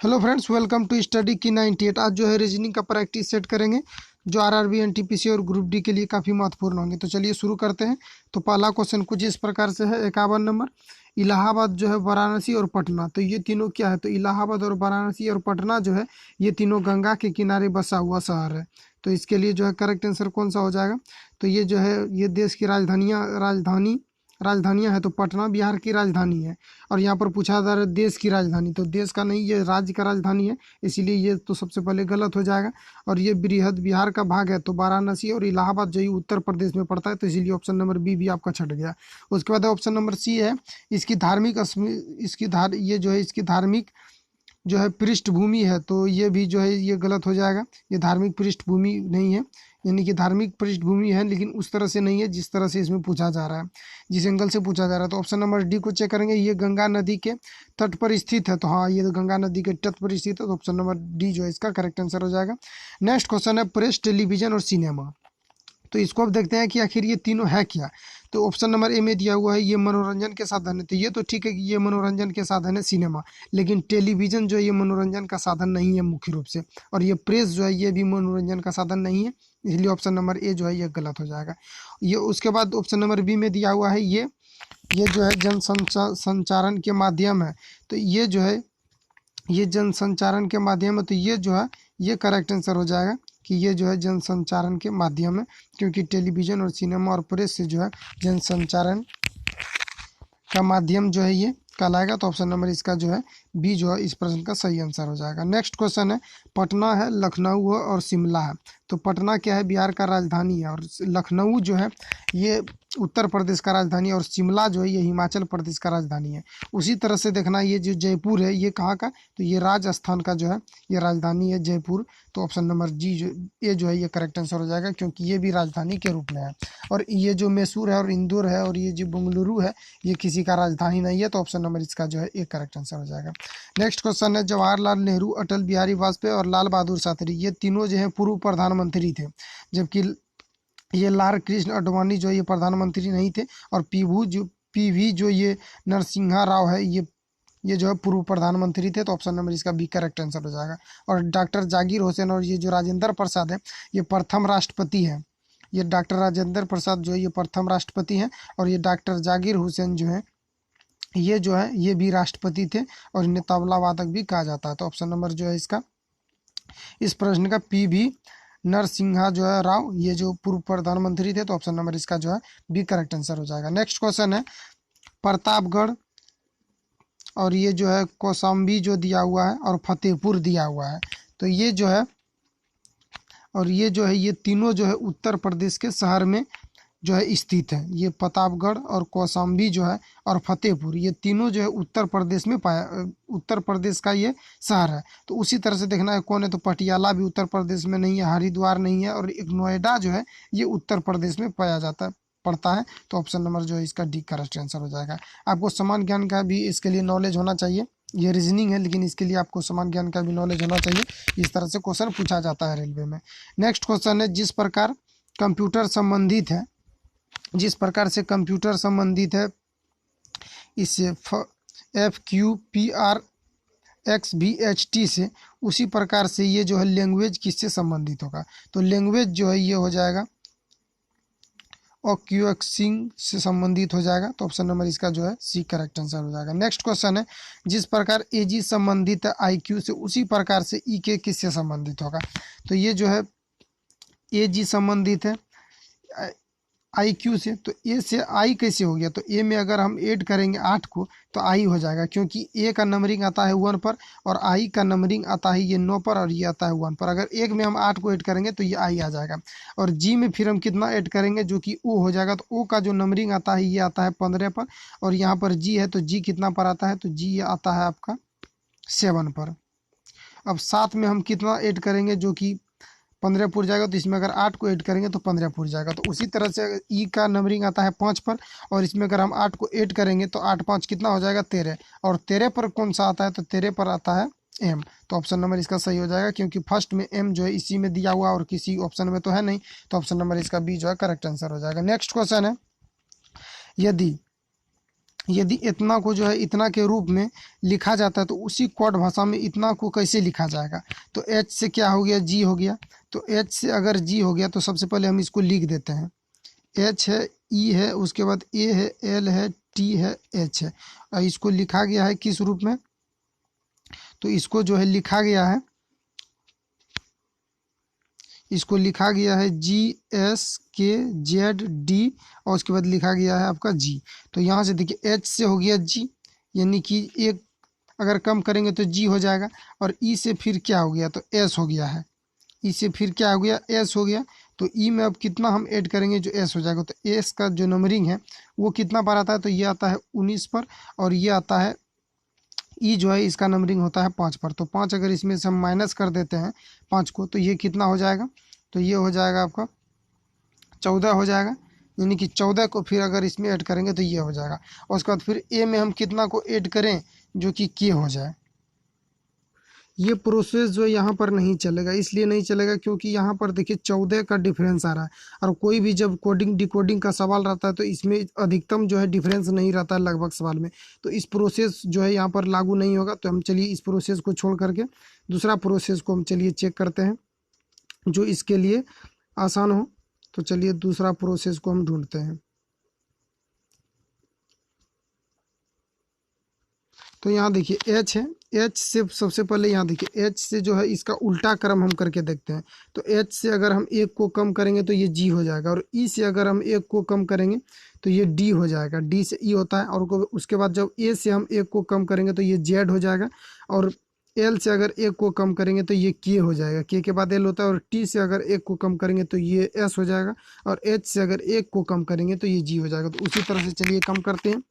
Hello friends, welcome to study की 98। आज जो है रीजनिंग का प्रैक्टिस सेट करेंगे जो आरआरबी एनटीपीसी और ग्रुप डी के लिए काफ़ी महत्वपूर्ण होंगे। तो चलिए शुरू करते हैं। तो पहला क्वेश्चन कुछ इस प्रकार से है। 51 नंबर, इलाहाबाद जो है, वाराणसी और पटना, तो ये तीनों क्या है? तो इलाहाबाद और वाराणसी और पटना जो है, ये तीनों गंगा के किनारे बसा हुआ शहर है। तो इसके लिए जो है करेक्ट आंसर कौन सा हो जाएगा? तो ये जो है, ये देश की राजधानियाँ है। तो पटना बिहार की राजधानी है। और यहाँ पर पूछा जा रहा है देश की राजधानी, तो देश का नहीं, ये राज्य का राजधानी है, इसीलिए ये तो सबसे पहले गलत हो जाएगा। और ये बृहद बिहार का भाग है, तो वाराणसी और इलाहाबाद जो है उत्तर प्रदेश में पड़ता है, तो इसीलिए ऑप्शन नंबर बी भी आपका छट गया। उसके बाद ऑप्शन नंबर सी है। इसकी धार्मिक ये जो है इसकी धार्मिक जो है पृष्ठभूमि है, तो ये भी जो है ये गलत हो जाएगा। ये धार्मिक पृष्ठभूमि नहीं है, यानी कि धार्मिक पृष्ठभूमि है लेकिन उस तरह से नहीं है जिस तरह से इसमें पूछा जा रहा है, जिस एंगल से पूछा जा रहा है। तो ऑप्शन नंबर डी को चेक करेंगे। ये गंगा नदी के तट पर स्थित है, तो हाँ, ये तो गंगा नदी के तट पर स्थित है, तो ऑप्शन नंबर डी जो है इसका करेक्ट आंसर हो जाएगा। नेक्स्ट क्वेश्चन है प्रेस, टेलीविजन और सिनेमा। तो इसको अब देखते हैं कि आखिर ये तीनों है क्या। तो ऑप्शन नंबर ए में दिया हुआ है ये मनोरंजन के साधन है, तो ये तो ठीक है कि ये मनोरंजन के साधन है सिनेमा, लेकिन टेलीविजन जो है ये मनोरंजन का साधन नहीं है मुख्य रूप से। और ये प्रेस जो है ये भी मनोरंजन का साधन नहीं है, इसलिए ऑप्शन नंबर ए जो है ये गलत हो जाएगा। ये उसके बाद ऑप्शन नंबर बी में दिया हुआ है ये जो है संचारण के माध्यम है, तो ये जो है ये जनसंचारण के माध्यम है, तो ये जो है ये करेक्ट आंसर हो जाएगा कि ये जो है जनसंचारण के माध्यम है, क्योंकि टेलीविजन और सिनेमा और प्रेस से जो है जनसंचारण का माध्यम जो है ये कहलाएगा। तो ऑप्शन नंबर इसका जो है बी जो है इस प्रश्न का सही आंसर हो जाएगा। नेक्स्ट क्वेश्चन है पटना है, लखनऊ है और शिमला है। तो पटना क्या है? बिहार का राजधानी है। और लखनऊ जो है ये उत्तर प्रदेश का राजधानी है। और शिमला जो है ये हिमाचल प्रदेश का राजधानी है। उसी तरह से देखना, ये जो जयपुर है ये कहाँ का? तो ये राजस्थान का जो है ये राजधानी है जयपुर। तो ऑप्शन नंबर ए जो है ये करेक्ट आंसर हो जाएगा, क्योंकि ये भी राजधानी के रूप में है। और ये जो मैसूर है और इंदौर है और ये जो बेंगलुरु है ये किसी का राजधानी नहीं है, तो ऑप्शन नंबर इसका जो है एक करेक्ट आंसर हो जाएगा। नेक्स्ट क्वेश्चन है जवाहरलाल नेहरू, अटल बिहारी वाजपेयी और लाल बहादुर शास्त्री, ये तीनों जो है पूर्व प्रधानमंत्री थे, जबकि ये लाल कृष्ण आडवाणी जो ये प्रधानमंत्री नहीं थे। और पीवी जो ये नरसिम्हा राव है ये जो है पूर्व प्रधानमंत्री थे, तो ऑप्शन नंबर इसका बी करेक्ट आंसर हो जाएगा। और डॉक्टर जाकिर हुसैन और ये जो राजेंद्र प्रसाद है ये प्रथम राष्ट्रपति है। ये डॉक्टर राजेंद्र प्रसाद जो है ये प्रथम राष्ट्रपति हैं। और ये डॉक्टर जाकिर हुसैन जो है ये भी राष्ट्रपति थे, और इन्हें तबला वादक भी कहा जाता है। तो ऑप्शन नंबर जो है इसका इस प्रश्न का पी भी नरसिम्हा जो है राव, ये जो पूर्व प्रधानमंत्री थे, तो ऑप्शन नंबर इसका जो है बी करेक्ट आंसर हो जाएगा। नेक्स्ट क्वेश्चन है प्रतापगढ़ और ये जो है कौशाम्बी जो दिया हुआ है और फतेहपुर दिया हुआ है, तो ये जो है ये तीनों जो है उत्तर प्रदेश के शहर में जो है स्थित है। ये प्रतापगढ़ और कौशाम्बी जो है और फतेहपुर, ये तीनों जो है उत्तर प्रदेश का ये शहर है। तो उसी तरह से देखना है कौन है, तो पटियाला भी उत्तर प्रदेश में नहीं है, हरिद्वार नहीं है, और एक नोएडा जो है ये उत्तर प्रदेश में पड़ता है। तो ऑप्शन नंबर जो है इसका डी करेक्ट आंसर हो जाएगा। आपको समान ज्ञान का भी इसके लिए नॉलेज होना चाहिए। ये रीजनिंग है लेकिन इसके लिए आपको समान ज्ञान का भी नॉलेज होना चाहिए। इस तरह से क्वेश्चन पूछा जाता है रेलवे में। नेक्स्ट क्वेश्चन है जिस प्रकार से कंप्यूटर संबंधित है इस FQPRXVHT से, उसी प्रकार से ये जो है लैंग्वेज किससे संबंधित होगा? तो लैंग्वेज जो है ये हो जाएगा ऑक्यूएक्सिंग से संबंधित हो जाएगा। तो ऑप्शन नंबर इसका जो है सी करेक्ट आंसर हो जाएगा। नेक्स्ट क्वेश्चन है जिस प्रकार AG संबंधित है IQ से, उसी प्रकार से EK किससे संबंधित होगा? तो ये जो है AG संबंधित है IQ से, तो ए से आई कैसे हो गया? तो ए में अगर हम ऐड करेंगे 8 को तो आई हो जाएगा, क्योंकि ए का नंबरिंग आता है 1 पर और आई का नंबरिंग आता है ये 9 पर और ये आता है 1 पर। अगर एक में हम 8 को ऐड करेंगे तो ये आई आ जाएगा। और जी में फिर हम कितना ऐड करेंगे जो कि ओ हो जाएगा, तो ओ का जो नंबरिंग आता है ये आता है 15 पर, और यहाँ पर जी है तो जी कितना पर आता है? तो जी ये आता है आपका 7 पर। अब साथ में हम कितना ऐड करेंगे जो कि 15 पुर जाएगा, तो इसमें अगर 8 को ऐड करेंगे तो 15 पुर जाएगा। तो उसी तरह से ई का नंबरिंग आता है 5 पर, और इसमें अगर हम 8 को ऐड करेंगे तो 8 5 कितना हो जाएगा? 13। और 13 पर कौन सा आता है? तो 13 पर आता है एम। तो ऑप्शन नंबर इसका सही हो जाएगा, क्योंकि फर्स्ट में एम जो है इसी में दिया हुआ और किसी ऑप्शन में तो है नहीं। तो ऑप्शन नंबर इसका बी जो है करेक्ट आंसर हो जाएगा। नेक्स्ट क्वेश्चन है यदि इतना को जो है इतना के रूप में लिखा जाता है तो उसी कोड भाषा में इतना को कैसे लिखा जाएगा। तो एच से क्या हो गया, जी हो गया। तो एच से अगर जी हो गया तो सबसे पहले हम इसको लिख देते हैं। एच है, ई है, उसके बाद ए है, एल है, टी है, एच है। और इसको लिखा गया है किस रूप में, तो इसको जो है लिखा गया है, इसको लिखा गया है जी एस के जेड डी, और उसके बाद लिखा गया है आपका जी। तो यहाँ से देखिए एच से हो गया जी, यानी कि एक अगर कम करेंगे तो जी हो जाएगा। और ई से फिर क्या हो गया, तो एस हो गया है। ई से फिर क्या हो गया, एस हो गया। तो ई में अब कितना हम ऐड करेंगे, जो एस हो जाएगा। तो एस का जो नंबरिंग है वो कितना बार आता है, तो ये आता है 19 पर, और ये आता है ई जो है इसका नंबरिंग होता है 5 पर। तो 5 अगर इसमें से हम माइनस कर देते हैं 5 को, तो ये कितना हो जाएगा, तो ये हो जाएगा आपका 14 हो जाएगा। यानी कि 14 को फिर अगर इसमें ऐड करेंगे तो ये हो जाएगा। और उसके बाद फिर ए में हम कितना को ऐड करें, जो कि के हो जाए। ये प्रोसेस जो है यहाँ पर नहीं चलेगा, इसलिए नहीं चलेगा क्योंकि यहाँ पर देखिए 14 का डिफरेंस आ रहा है। और कोई भी जब कोडिंग डिकोडिंग का सवाल रहता है तो इसमें अधिकतम जो है डिफरेंस नहीं रहता है लगभग सवाल में। तो इस प्रोसेस जो है यहाँ पर लागू नहीं होगा। तो हम चलिए इस प्रोसेस को छोड़ करके दूसरा प्रोसेस को हम चलिए चेक करते हैं जो इसके लिए आसान हो। तो चलिए दूसरा प्रोसेस को हम ढूंढते हैं। तो यहाँ देखिए एच है, एच से सबसे पहले यहाँ देखिए एच से जो है इसका उल्टा क्रम हम करके देखते हैं। तो एच से अगर हम एक को कम करेंगे तो ये जी हो जाएगा, और ई से अगर हम एक को कम करेंगे तो ये डी हो जाएगा। डी से ई होता है, और उसके बाद जब ए से हम एक को कम करेंगे तो ये जेड हो जाएगा। और एल से अगर एक को कम करेंगे तो ये के हो जाएगा, के बाद एल होता है। और टी से अगर एक को कम करेंगे तो ये एस हो जाएगा। और एच से अगर एक को कम करेंगे तो ये जी हो जाएगा। तो उसी तरह से चलिए कम करते हैं।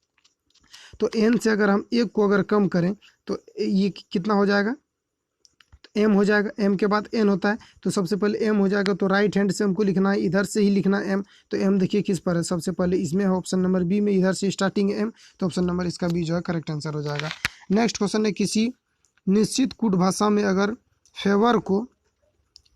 तो एन से अगर हम एक को अगर कम करें तो ये कितना हो जाएगा, तो एम हो जाएगा। एम के बाद एन होता है, तो सबसे पहले एम हो जाएगा। तो राइट हैंड से हमको लिखना है, इधर से ही लिखना है एम। तो एम देखिए किस पर है, सबसे पहले इसमें है ऑप्शन नंबर बी में, इधर से स्टार्टिंग है एम। तो ऑप्शन नंबर इसका बी जो है करेक्ट आंसर हो जाएगा। नेक्स्ट क्वेश्चन है, किसी निश्चित कूट भाषा में अगर फेवर को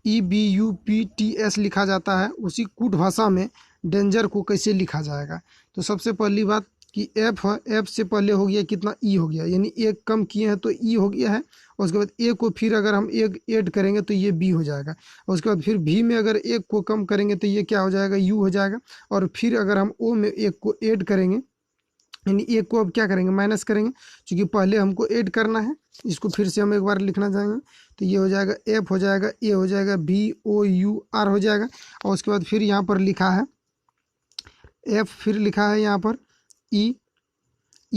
EBUPTS लिखा जाता है, उसी कूट भाषा में डेंजर को कैसे लिखा जाएगा। तो सबसे पहली बात कि एफ है, एफ से पहले हो गया कितना, ई हो गया, यानी एक कम किए हैं तो ई हो गया है। और उसके बाद ए को फिर अगर हम एक ऐड करेंगे तो ये बी हो जाएगा। और उसके बाद फिर भी में अगर एक को कम करेंगे तो ये क्या हो जाएगा, यू हो जाएगा। और फिर अगर हम ओ में एक को ऐड करेंगे, यानी एक को अब क्या करेंगे, माइनस करेंगे, क्योंकि पहले हमको ऐड करना है। इसको फिर से हम एक बार लिखना चाहेंगे, तो ये हो जाएगा एफ हो जाएगा, ए हो जाएगा, BOUR हो जाएगा। और उसके बाद फिर यहाँ पर लिखा है एफ, फिर लिखा है यहाँ पर ई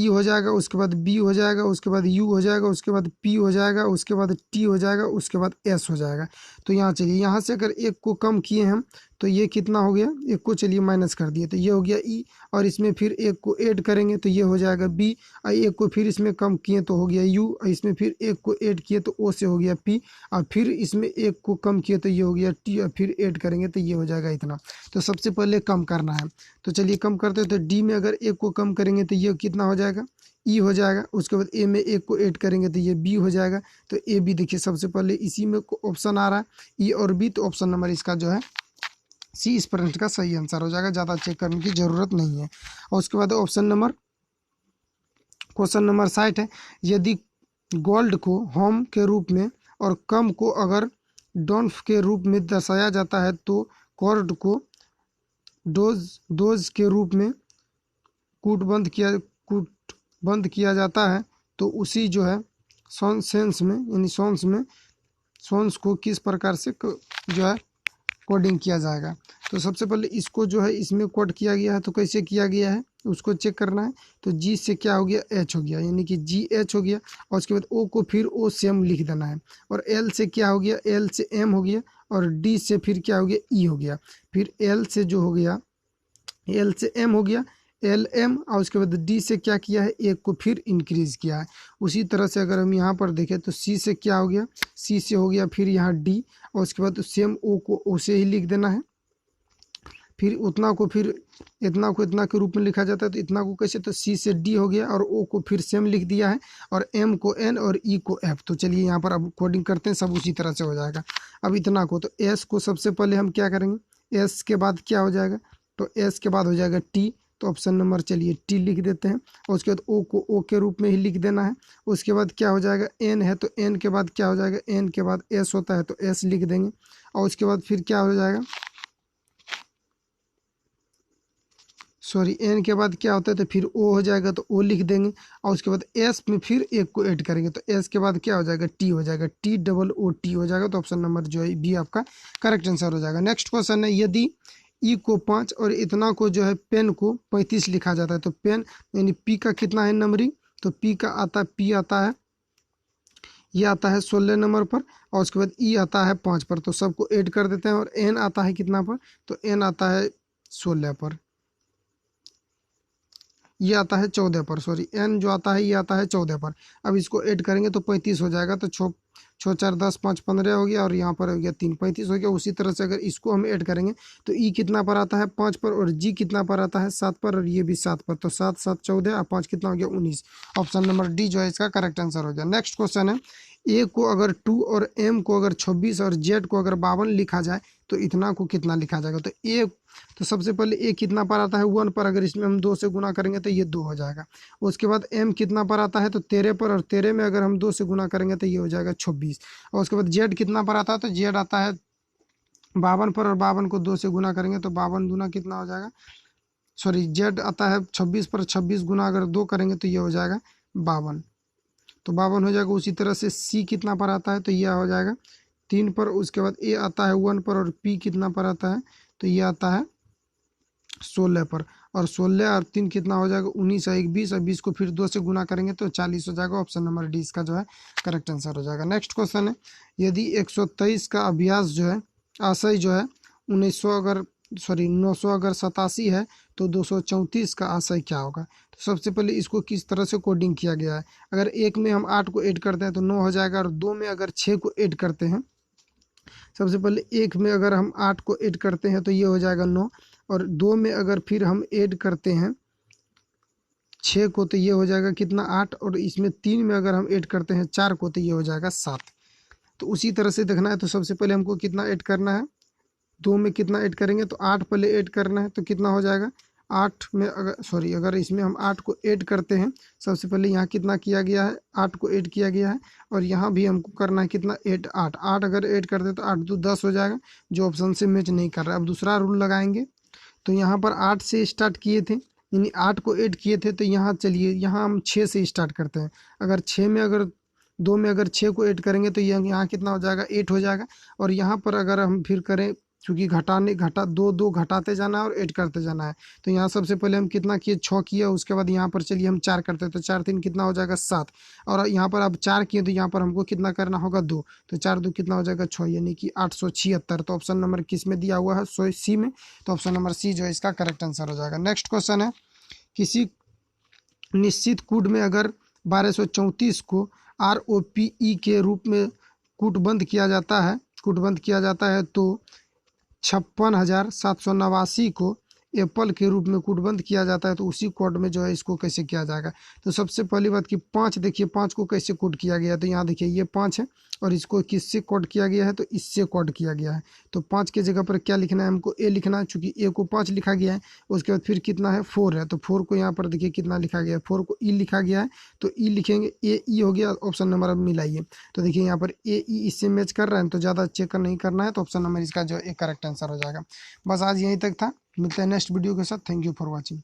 हो जाएगा, उसके बाद बी हो जाएगा, उसके बाद यू हो जाएगा, उसके बाद पी हो जाएगा, उसके बाद टी हो जाएगा, उसके बाद एस हो जाएगा। तो यहाँ चलिए, यहाँ से अगर एक को कम किए हम तो ये कितना हो गया, एक को चलिए माइनस कर दिए तो ये हो गया ई। और इसमें फिर एक को ऐड करेंगे तो ये हो जाएगा बी। और एक को फिर इसमें कम किए तो हो गया यू। और इसमें फिर एक को ऐड किए तो ओ से हो गया पी। और फिर इसमें एक को कम किए तो ये हो गया टी। और फिर ऐड करेंगे तो ये हो जाएगा इतना। तो सबसे पहले कम करना है, तो चलिए कम करते हैं। तो डी में अगर एक को कम करेंगे तो ये कितना हो जाएगा, ई हो जाएगा। उसके बाद ए में एक को ऐड करेंगे तो ये बी हो जाएगा। तो ए बी देखिए सबसे पहले इसी में ऑप्शन आ रहा है ई और बी। तो ऑप्शन नंबर इसका जो है सी इस प्रश्न का सही आंसर हो जाएगा, ज़्यादा चेक करने की ज़रूरत नहीं है। और उसके बाद क्वेश्चन नंबर 60 है, यदि गोल्ड को होम के रूप में और कम को अगर डोन्फ के रूप में दर्शाया जाता है तो कॉर्ड को डोज के रूप में कूटबंद किया जाता है, तो उसी जो है सेंस में, यानी सॉन्स को किस प्रकार से जो है कोडिंग किया जाएगा। तो सबसे पहले इसको जो है इसमें कोड किया गया है, तो कैसे किया गया है उसको चेक करना है। तो जी से क्या हो गया, एच हो गया, यानी कि GH हो गया। और उसके बाद ओ को फिर ओ से एम लिख देना है। और एल से क्या हो गया, एल से एम हो गया। और डी से फिर क्या हो गया, ई हो गया। फिर एल से जो हो गया, एल से एम हो गया, LM। और उसके बाद डी से क्या किया है, एक को फिर इंक्रीज किया है। उसी तरह से अगर हम यहाँ पर देखें तो सी से क्या हो गया, सी से हो गया फिर यहाँ डी। और उसके बाद सेम ओ को ओ से ही लिख देना है। फिर उतना को फिर इतना को इतना के रूप में लिखा जाता है, तो इतना को कैसे, तो सी से डी हो गया। और ओ को फिर सेम लिख दिया है। और एम को एन और ई को एफ। तो चलिए यहाँ पर अब कोडिंग करते हैं, सब उसी तरह से हो जाएगा। अब इतना को, तो एस को सबसे पहले हम क्या करेंगे, एस के बाद क्या हो जाएगा, तो एस के बाद हो जाएगा टी। तो ऑप्शन नंबर चलिए टी लिख देते हैं। और उसके बाद ओ को ओ के रूप में ही लिख देना है। उसके बाद क्या हो जाएगा, एन है तो एन के बाद क्या हो जाएगा, एन के बाद एस होता है तो एस लिख देंगे। और उसके बाद फिर क्या हो जाएगा, सॉरी एन के बाद क्या होता है तो फिर ओ हो जाएगा तो ओ लिख देंगे। और उसके बाद एस में फिर एक को ऐड करेंगे तो एस के बाद क्या हो जाएगा, टी हो जाएगा, टी डबल ओ टी हो जाएगा। तो ऑप्शन नंबर जो है बी आपका करेक्ट आंसर हो जाएगा। नेक्स्ट क्वेश्चन है, यदि ई को 5 और इतना को जो है पेन को 35 लिखा जाता है तो पेन यानी पी का कितना है नंबरिंग, तो पी का आता है, पी आता है, ये आता है 16 नंबर पर। और उसके बाद ई आता है 5 पर, तो सबको ऐड कर देते हैं। और एन आता है कितना पर, तो एन आता है 16 पर, ये आता है 14 पर, सॉरी एन जो आता है ये आता है 14 पर। अब इसको ऐड करेंगे तो 35 हो जाएगा। तो छो छो 4 10 5 15 हो गया और यहाँ पर हो गया 3, 35 हो गया। उसी तरह से अगर इसको हम ऐड करेंगे तो ई कितना पर आता है 5 पर, और जी कितना पर आता है 7 पर, और ये भी 7 पर। तो 7 7 14 और 5 कितना हो गया 19। ऑप्शन नंबर डी जो है इसका करेक्ट आंसर हो गया। नेक्स्ट क्वेश्चन है, ए को अगर 2 और एम को अगर 26 और जेड को अगर 52 लिखा जाए तो इतना को कितना लिखा जाएगा। तो ए, तो सबसे पहले ए कितना पर आता है 1 पर, अगर इसमें हम 2 से गुना करेंगे तो ये 2 हो जाएगा। उसके बाद एम कितना पर आता है तो 13 पर, और 13 में अगर हम 2 से गुना करेंगे तो ये हो जाएगा 26। और उसके बाद जेड कितना पर आता है तो जेड आता है 52 पर, और 52 को 2 से गुना करेंगे तो 52 दूना कितना हो जाएगा, सॉरी जेड आता है 26 पर, 26 गुना अगर 2 करेंगे तो ये हो जाएगा 52, तो 52 हो जाएगा। उसी तरह से सी कितना पर आता है तो यह हो जाएगा 3 पर। उसके बाद ए आता है 1 पर, और पी कितना पर आता है तो ये आता है 16 पर, और 16 और 3 कितना हो जाएगा 19 और 1 20, और 20 को फिर 2 से गुना करेंगे तो 40 हो जाएगा। ऑप्शन नंबर डी इसका जो है करेक्ट आंसर हो जाएगा। नेक्स्ट क्वेश्चन है, यदि 123 का अभ्यास जो है आशय जो है 1900 अगर सॉरी 900 अगर 87 है तो 234 का आशय क्या होगा। तो सबसे पहले इसको किस तरह से कोडिंग किया गया है, अगर एक में हम 8 को ऐड करते हैं तो 9 हो जाएगा, और 2 में अगर 6 को ऐड करते हैं, सबसे पहले एक में अगर हम 8 को ऐड करते हैं तो ये हो जाएगा 9, और 2 में अगर फिर हम ऐड करते हैं 6 को तो ये हो जाएगा कितना 8, और इसमें 3 में अगर हम ऐड करते हैं 4 को तो ये हो जाएगा 7। तो उसी तरह से देखना है, तो सबसे पहले हमको कितना ऐड करना है, 2 में कितना ऐड करेंगे तो 8 पहले ऐड करना है तो कितना हो जाएगा 8 में अगर सॉरी अगर इसमें हम 8 को ऐड करते हैं, सबसे पहले यहाँ कितना किया गया है 8 को ऐड किया गया है, और यहाँ भी हमको करना है कितना 8 8 अगर ऐड करते तो 8 2 10 हो जाएगा, जो ऑप्शन से मैच नहीं कर रहा है। अब दूसरा रूल लगाएंगे, तो यहाँ पर 8 से स्टार्ट किए थे यानी 8 को ऐड किए थे, तो यहाँ चलिए यहाँ हम 6 से स्टार्ट करते हैं। अगर 6 में अगर 2 में अगर 6 को ऐड करेंगे तो यहाँ कितना हो जाएगा 8 हो जाएगा। और यहाँ पर अगर हम फिर करें, क्योंकि घटा 2 2 घटाते जाना है और ऐड करते जाना है, तो यहाँ सबसे पहले हम कितना किए 6 किए, उसके बाद यहाँ पर चलिए हम 4 करते हैं तो 4 3 कितना हो जाएगा 7, और यहाँ पर अब 4 किए तो यहाँ पर हमको कितना करना होगा 2, तो 4 2 कितना हो जाएगा 6 यानी कि 876। तो ऑप्शन नंबर किस में दिया हुआ है सी में, तो ऑप्शन नंबर सी जो है इसका करेक्ट आंसर हो जाएगा। नेक्स्ट क्वेश्चन है, किसी निश्चित कूट में अगर 1234 को ROPE के रूप में कूटबंद किया जाता है तो 56,789 को एप्पल के रूप में कूटबंद किया जाता है, तो उसी कोड में जो है इसको कैसे किया जाएगा। तो सबसे पहली बात कि 5 देखिए 5 को कैसे कोड किया गया है, तो यहाँ देखिए ये 5 है और इसको किससे कोड किया गया है तो इससे कोड किया गया है। तो 5 के जगह पर क्या लिखना है हमको ए लिखना है, चूंकि ए को 5 लिखा गया है। उसके बाद फिर कितना है 4 है, तो 4 को यहाँ पर देखिए कितना लिखा गया है 4 को ई लिखा गया है, तो ई लिखेंगे ए ई हो गया। ऑप्शन नंबर अब मिलाइए, तो देखिए यहाँ पर ए ई इससे मैच कर रहा है, तो ज़्यादा चेक नहीं करना है, तो ऑप्शन नंबर इसका जो एक करेक्ट आंसर हो जाएगा। बस आज यहीं तक था, मिलते हैं नेक्स्ट वीडियो के साथ। Thank you for watching.